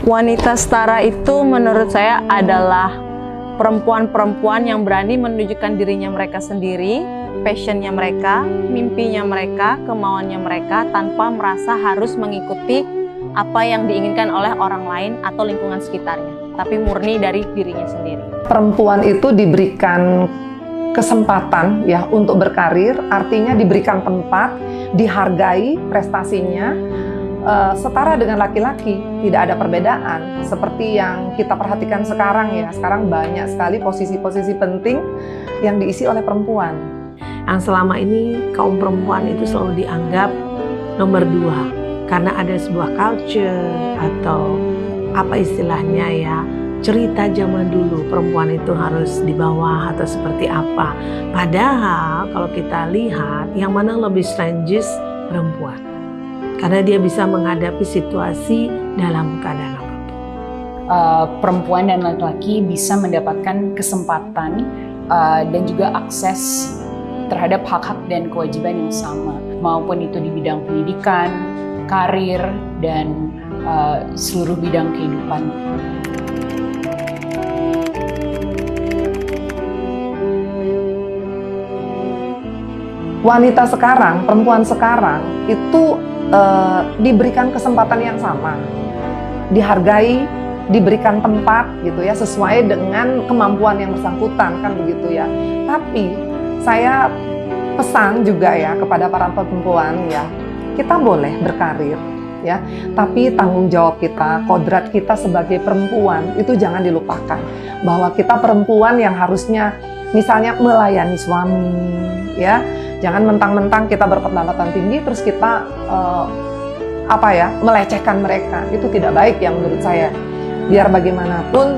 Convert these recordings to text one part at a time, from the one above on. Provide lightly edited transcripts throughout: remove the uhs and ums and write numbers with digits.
Wanita setara itu menurut saya adalah perempuan-perempuan yang berani menunjukkan dirinya mereka sendiri, passionnya mereka, mimpinya mereka, kemauannya mereka, tanpa merasa harus mengikuti apa yang diinginkan oleh orang lain atau lingkungan sekitarnya, tapi murni dari dirinya sendiri. Perempuan itu diberikan kesempatan ya untuk berkarir, artinya diberikan tempat, dihargai prestasinya, setara dengan laki-laki, tidak ada perbedaan. Seperti yang kita perhatikan sekarang ya, sekarang banyak sekali posisi-posisi penting yang diisi oleh perempuan. Yang selama ini kaum perempuan itu selalu dianggap nomor 2 karena ada sebuah culture atau apa istilahnya ya, cerita zaman dulu perempuan itu harus di bawah atau seperti apa. Padahal kalau kita lihat yang mana lebih strongest perempuan, karena dia bisa menghadapi situasi dalam keadaan apapun. Perempuan dan laki-laki bisa mendapatkan kesempatan dan juga akses terhadap hak-hak dan kewajiban yang sama, maupun itu di bidang pendidikan, karir, dan seluruh bidang kehidupan. Wanita sekarang, perempuan sekarang itu diberikan kesempatan yang sama, dihargai, diberikan tempat gitu ya, sesuai dengan kemampuan yang bersangkutan kan begitu ya. Tapi saya pesan juga ya kepada para perempuan ya, kita boleh berkarir ya, tapi tanggung jawab kita, kodrat kita sebagai perempuan itu jangan dilupakan, bahwa kita perempuan yang harusnya misalnya melayani suami ya. Jangan mentang-mentang kita berpendapatan tinggi terus kita melecehkan mereka. Itu tidak baik ya menurut saya. Biar bagaimanapun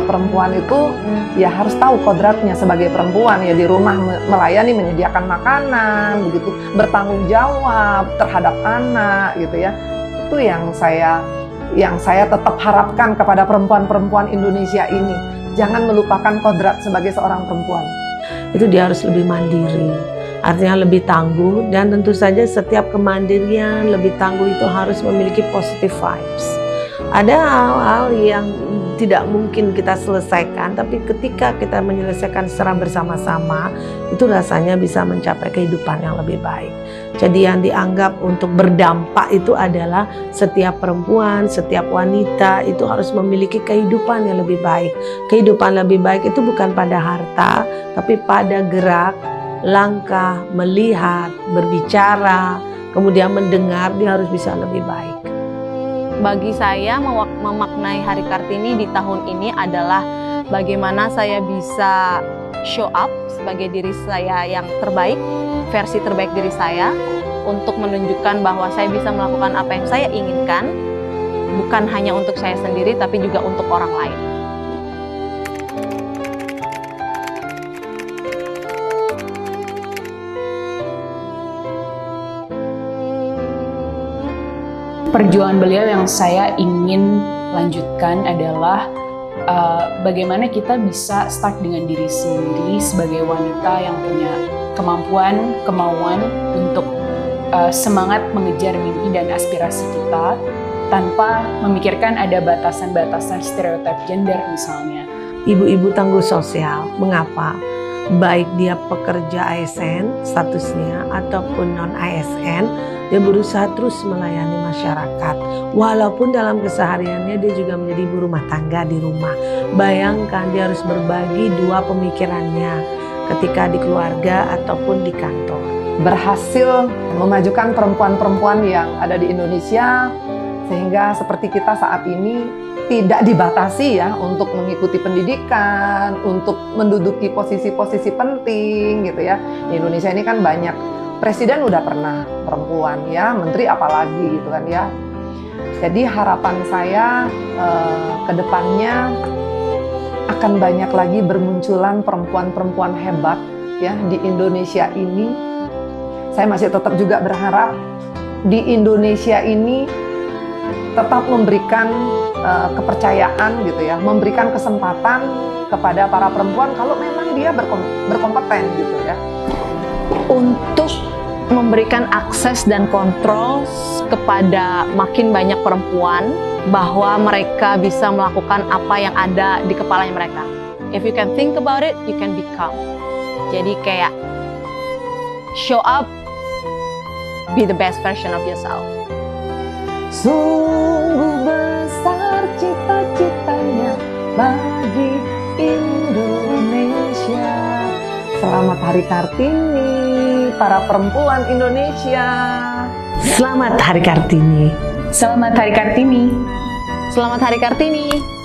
perempuan itu ya harus tahu kodratnya sebagai perempuan ya, di rumah melayani, menyediakan makanan, begitu, bertanggung jawab terhadap anak gitu ya. Itu yang saya tetap harapkan kepada perempuan-perempuan Indonesia ini. Jangan melupakan kodrat sebagai seorang perempuan. Itu dia harus lebih mandiri, artinya lebih tangguh, dan tentu saja setiap kemandirian lebih tangguh itu harus memiliki positive vibes. Ada hal-hal yang tidak mungkin kita selesaikan, tapi ketika kita menyelesaikan secara bersama-sama, itu rasanya bisa mencapai kehidupan yang lebih baik. Jadi yang dianggap untuk berdampak itu adalah setiap perempuan, setiap wanita itu harus memiliki kehidupan yang lebih baik. Kehidupan lebih baik itu bukan pada harta, tapi pada gerak, langkah, melihat, berbicara, kemudian mendengar, dia harus bisa lebih baik. Bagi saya memaknai Hari Kartini di tahun ini adalah bagaimana saya bisa show up sebagai diri saya yang terbaik, versi terbaik diri saya, untuk menunjukkan bahwa saya bisa melakukan apa yang saya inginkan, bukan hanya untuk saya sendiri tapi juga untuk orang lain. Perjuangan beliau yang saya ingin lanjutkan adalah bagaimana kita bisa start dengan diri sendiri sebagai wanita yang punya kemampuan, kemauan untuk semangat mengejar mimpi dan aspirasi kita tanpa memikirkan ada batasan-batasan stereotip gender misalnya. Ibu-ibu tangguh sosial, mengapa? Baik dia pekerja ASN statusnya ataupun non-ASN, dia berusaha terus melayani masyarakat. Walaupun dalam kesehariannya dia juga menjadi ibu rumah tangga di rumah. Bayangkan dia harus berbagi dua pemikirannya ketika di keluarga ataupun di kantor. Berhasil memajukan perempuan-perempuan yang ada di Indonesia, sehingga seperti kita saat ini tidak dibatasi ya untuk mengikuti pendidikan, untuk menduduki posisi-posisi penting gitu ya. Di Indonesia ini kan banyak, presiden udah pernah perempuan ya, menteri apalagi gitu kan ya. Jadi harapan saya ke depannya akan banyak lagi bermunculan perempuan-perempuan hebat ya di Indonesia ini. Saya masih tetap juga berharap di Indonesia ini tetap memberikan kepercayaan gitu ya, memberikan kesempatan kepada para perempuan kalau memang dia berkompeten gitu ya. Untuk memberikan akses dan kontrol kepada makin banyak perempuan bahwa mereka bisa melakukan apa yang ada di kepalanya mereka. If you can think about it, you can become. Jadi kayak show up, be the best version of yourself. Sungguh besar cita-citanya bagi Indonesia. Selamat Hari Kartini, para perempuan Indonesia. Selamat Hari Kartini. Selamat Hari Kartini. Selamat Hari Kartini.